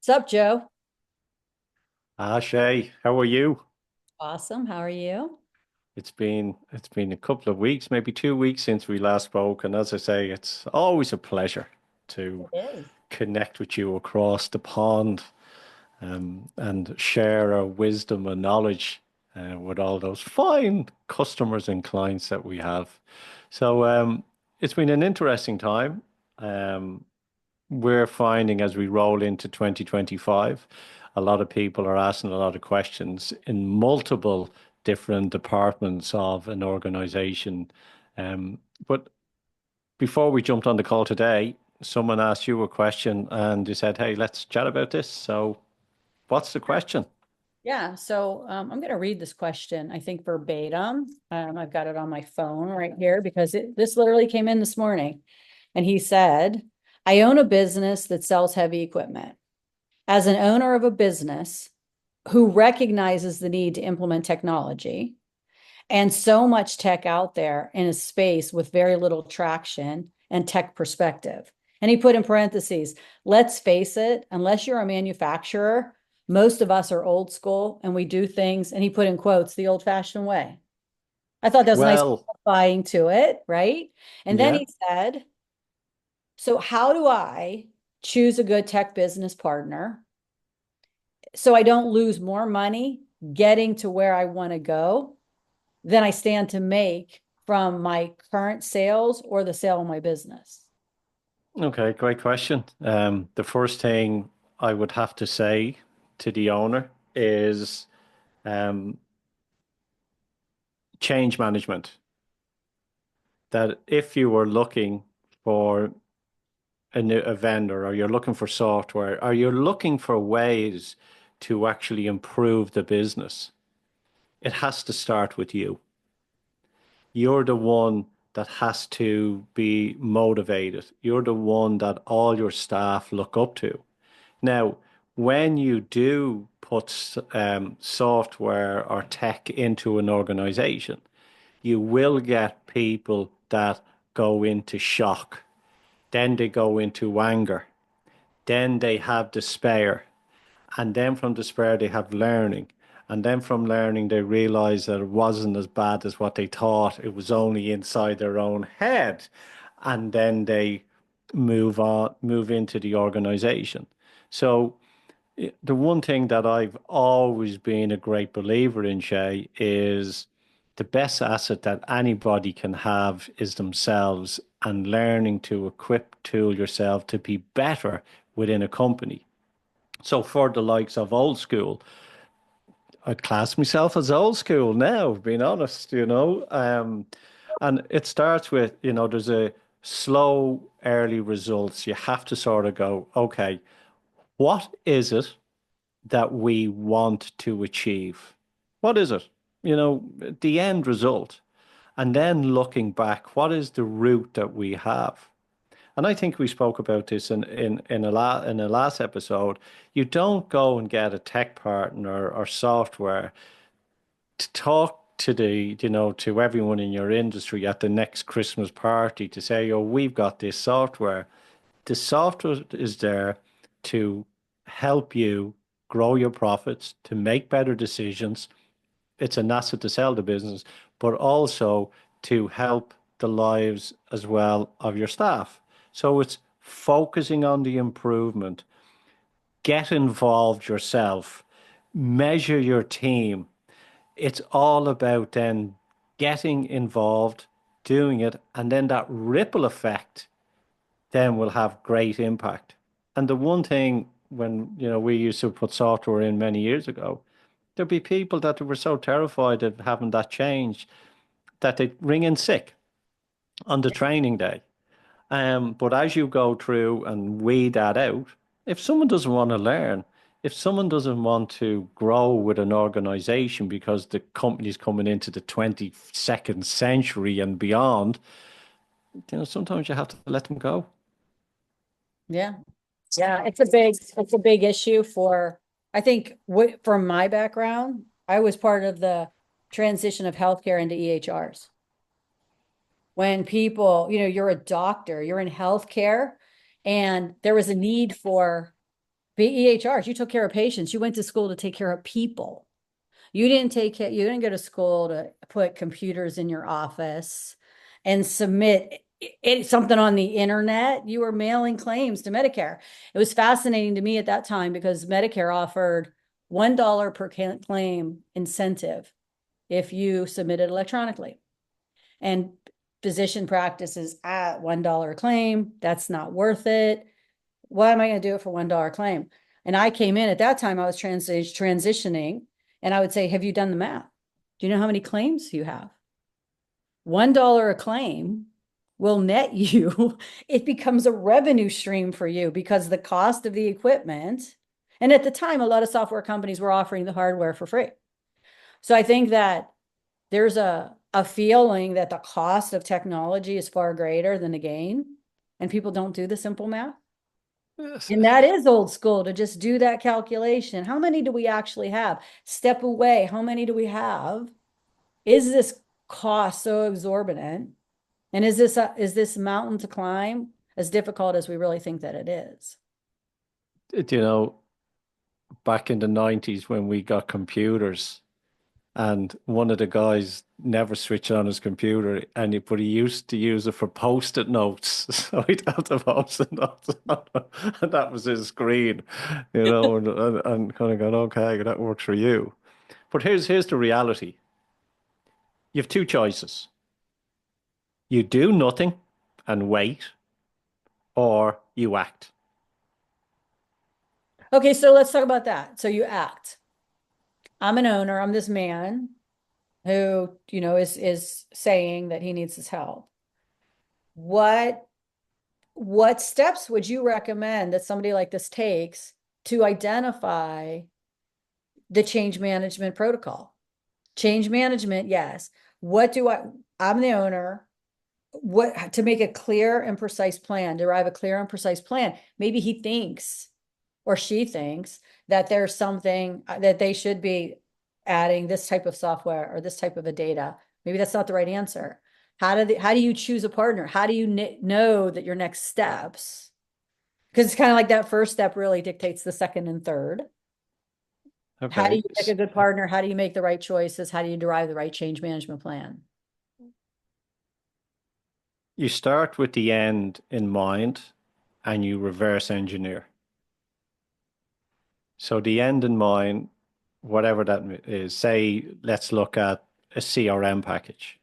What's up, Joe? Shay, how are you? Awesome. How are you? It's been a couple of weeks, maybe 2 weeks since we last spoke, and as I say, it's always a pleasure to It is. connect with you across the pond, and share our wisdom and knowledge with all those fine customers and clients that we have. So it's been an interesting time. Um, we're finding as we roll into 2025, a lot of people are asking a lot of questions in multiple different departments of an organization. Um, but before we jumped on the call today, someone asked you a question and you said, "Hey, let's chat about this." So, what's the Sure. question? Yeah. I'm going to read this question, I think verbatim. I've got it on my phone right here because this literally came in this morning. And he said, I own a business that sells heavy equipment. As an owner of a business who recognizes the need to implement technology and so much tech out there in a space with very little traction and tech perspective. And he put in parentheses, let's face it, unless you're a manufacturer, most of us are old school and we do things, and he put in quotes, the old fashioned way. I thought that was a nice Well, qualifying to it, right? And then yeah. he said, so how do I choose a good tech business partner so I don't lose more money getting to where I want to go than I stand to make from my current sales or the sale of my business? Okay, great question. The first thing I would have to say to the owner is um, change management. That if you were looking for a vendor, or you're looking for software, or you're looking for ways to actually improve the business, it has to start with you. You're the one that has to be motivated. You're the one that all your staff look up to. Now, when you do put software or tech into an organization, you will get people that go into shock. Then they go into anger. Then they have despair. And then from despair, they have learning. And then from learning, they realize that it wasn't as bad as what they thought. It was only inside their own head. And then they move into the organization. So the one thing that I've always been a great believer in, Shay, is the best asset that anybody can have is themselves, and learning to tool yourself to be better within a company. So for the likes of old school, I'd class myself as old school now, being honest, and it starts with, there's a slow early results. You have to sort of go, okay, what is it that we want to achieve? What is it? The end result. And then looking back, what is the route that we have? And I think we spoke about this in a last episode. You don't go and get a tech partner or software to talk to to everyone in your industry at the next Christmas party to say, "Oh, we've got this software." The software is there to help you grow your profits, to make better decisions. It's an asset to sell the business, but also to help the lives as well of your staff. So it's focusing on the improvement, get involved yourself, measure your team. It's all about then getting involved, doing it, and then that ripple effect then will have great impact. And the one thing when, we used to put software in many years ago, there'd be people that were so terrified of having that change that they'd ring in sick on the training day. But as you go through and weed that out, if someone doesn't want to learn, if someone doesn't want to grow with an organization because the company's coming into the 22nd century and beyond, sometimes you have to let them go. Yeah. Yeah. It's a big issue for, I think from my background, I was part of the transition of healthcare into EHRs. When people, you're a doctor, you're in healthcare, and there was a need for BEHRs, you took care of patients. You went to school to take care of people. You didn't go to school to put computers in your office and submit something on the internet. You were mailing claims to Medicare. It was fascinating to me at that time because Medicare offered $1 per claim incentive if you submitted electronically. And physician practices at $1 claim, that's not worth it. Why am I going to do it for $1 claim? And I came in at that time, I was transitioning, and I would say, have you done the math? Do you know how many claims you have? $1 a claim will net you, it becomes a revenue stream for you because the cost of the equipment, and at the time, a lot of software companies were offering the hardware for free. So I think that there's a feeling that the cost of technology is far greater than the gain, and people don't do the simple math. Yes. And that is old school to just do that calculation. How many do we actually have? Step away. How many do we have? Is this cost so exorbitant? And is this mountain to climb as difficult as we really think that it is? You know, back in the 90s when we got computers, and one of the guys never switched on his computer, but he used to use it for post-it notes. So he'd have the post-it notes on it, and that was his screen, and kind of going, okay, that works for you. But here's the reality. You have two choices. You do nothing and wait, or you act. Okay, so let's talk about that. So you act. I'm an owner. I'm this man who, is saying that he needs his help. What what steps would you recommend that somebody like this takes to identify the change management protocol? Change management, yes. I'm the owner. What to make a clear and precise plan, derive a clear and precise plan. Maybe he thinks or she thinks that there's something that they should be adding this type of software or this type of a data. Maybe that's not the right answer. How do you choose a partner? How do you know that your next steps? Because it's kind of like that first step really dictates the second and third. How do Okay. you pick a good partner? How do you make the right choices? How do you derive the right change management plan? You start with the end in mind and you reverse engineer. So the end in mind, whatever that is, say, let's look at a CRM package.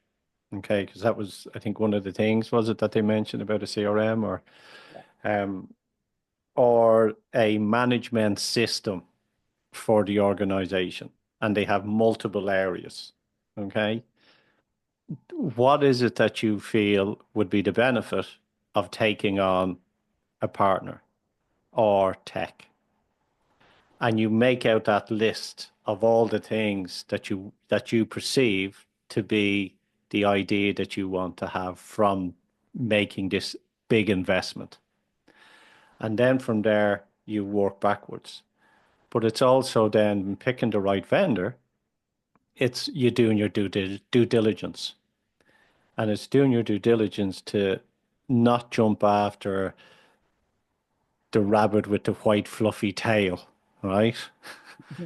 Okay, because that was, I think, one of the things, was it that they mentioned about a CRM um, or a management system for the organization, and they have multiple areas. Okay, what is it that you feel would be the benefit of taking on a partner or tech? And you make out that list of all the things that you perceive to be the idea that you want to have from making this big investment. And then from there, you work backwards. But it's also then picking the right vendor. It's you doing your due diligence. And it's doing your due diligence to not jump after the rabbit with the white fluffy tail, right?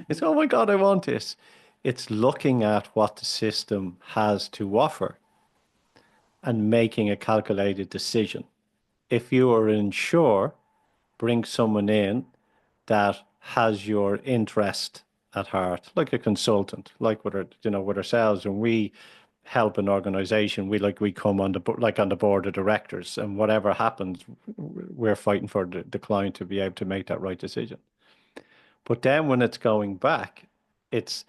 It's, oh my God, I want this. It's looking at what the system has to offer and making a calculated decision. If you are unsure, bring someone in that has your interest at heart, like a consultant, like with ourselves. When we help an organization, we come on the board of directors, and whatever happens, we're fighting for the client to be able to make that right decision. But then when it's going back, it's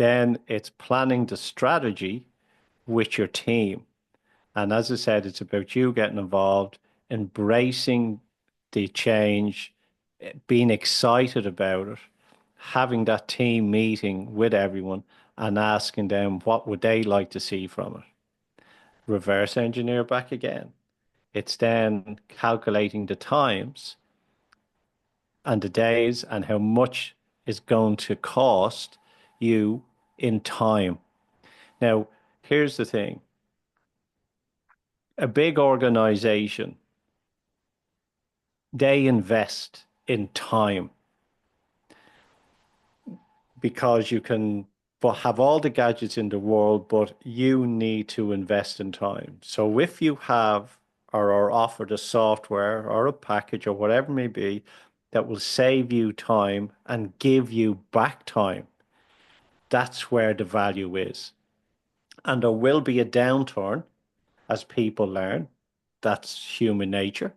it's planning the strategy with your team. And as I said, it's about you getting involved, embracing the change, being excited about it, having that team meeting with everyone and asking them what would they like to see from it. Reverse engineer back again. It's then calculating the times and the days and how much is going to cost you in time. Now, here's the thing. A big organization, they invest in time because you can have all the gadgets in the world, but you need to invest in time. So if you have or are offered a software or a package or whatever it may be that will save you time and give you back time, that's where the value is. And there will be a downturn as people learn. That's human nature.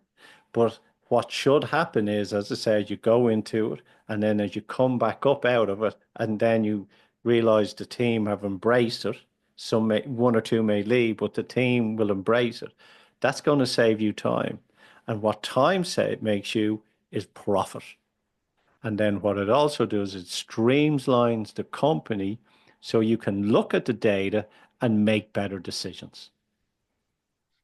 But what should happen is, as I said, you go into it, and then as you come back up out of it, and then you realize the team have embraced it. Some may, one or two may leave, but the team will embrace it. That's going to save you time. And what time save makes you is profit. And then what it also does, it streamlines the company so you can look at the data and make better decisions.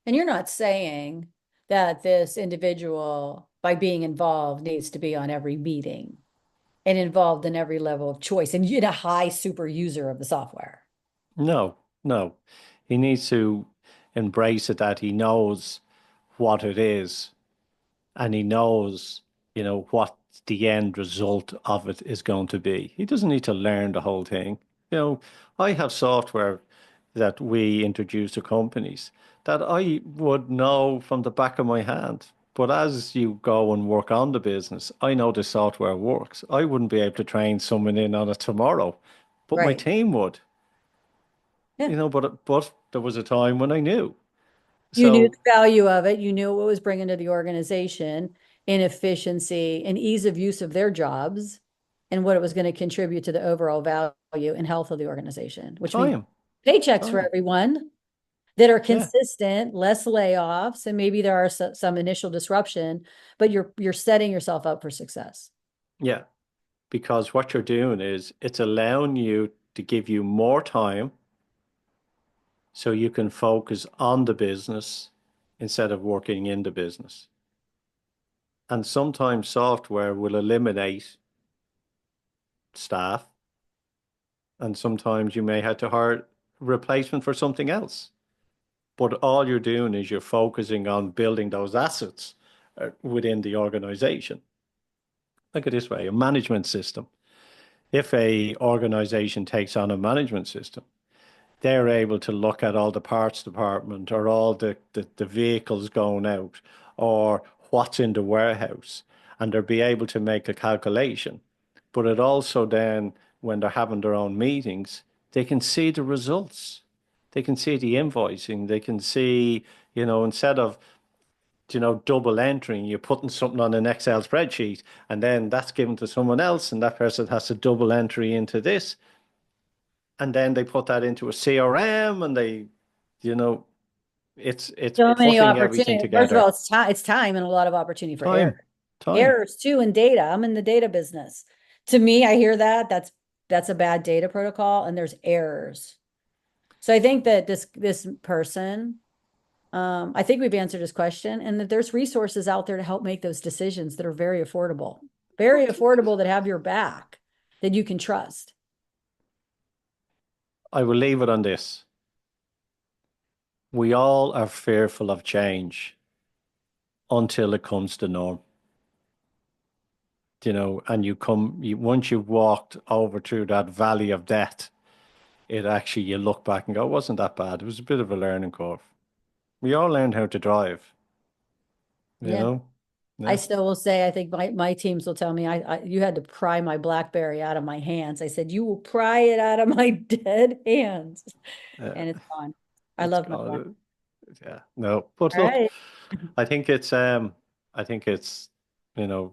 And you're not saying that this individual, by being involved, needs to be on every meeting and involved in every level of choice and a high super user of the software. No, no. He needs to embrace it that he knows what it is and he knows, what the end result of it is going to be. He doesn't need to learn the whole thing. I have software that we introduce to companies that I would know from the back of my hand. But as you go and work on the business, I know the software works. I wouldn't be able to train someone in on it tomorrow, but my Right. team would. Yeah. But there was a time when I knew. You knew So the value of it. You knew what it was bringing to the organization in efficiency and ease of use of their jobs and what it was going to contribute to the overall value and health of the organization, which means time, paychecks for time. everyone that are Yeah, consistent, less layoffs, and maybe there are some initial disruption, but you're setting yourself up for success. yeah. Because what you're doing is it's allowing you to give you more time so you can focus on the business instead of working in the business. And sometimes software will eliminate staff, and sometimes you may have to hire replacement for something else. But all you're doing is you're focusing on building those assets within the organization. Look at it this way, a management system. If a organization takes on a management system, they're able to look at all the parts department or all the vehicles going out or what's in the warehouse, and they'll be able to make a calculation. But it also then, when they're having their own meetings, they can see the results. They can see the invoicing. They can see, instead of, double entering, you're putting something on an Excel spreadsheet and then that's given to someone else and that person has to double entry into this. And then they put that into a CRM and you know, it's So many putting everything opportunities. First of all, together. it's time and a lot of opportunity for error. Time, time. Errors too in data. I'm in the data business. To me, I hear that that's a bad data protocol and there's errors. So I think that this person, I think we've answered his question and that there's resources out there to help make those decisions that are very affordable that have your back that you can trust. I will leave it on this. We all are fearful of change until it comes to norm, and once you've walked over through that valley of death, it actually, you look back and go, it wasn't that bad. It was a bit of a learning curve. We all learned how to drive, you Yeah. know? I Yeah. still will say, I think my teams will tell me, you had to pry my BlackBerry out of my hands. I said, you will pry it out of my dead hands, Uh, and it's gone. I it's love my Black. gone. Yeah. No. But All look, right. I think it's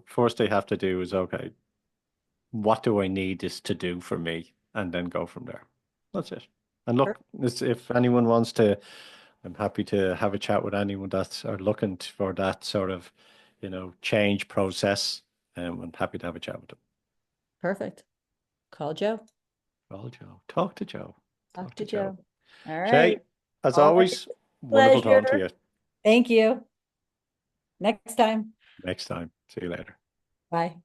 first they have to do is, okay, what do I need this to do for me? And then go from there. That's it. And look, if anyone wants to, I'm happy to have a chat with anyone that's are looking for that sort of, change process. I'm happy to have a chat with them. Perfect. Call Joe. Well, Joe, talk to Joe. Talk Talk to to Joe. Joe. All right. Jay, as Always always, a wonderful talking to pleasure. you. Thank you. Next time. Next time. See you later. Bye.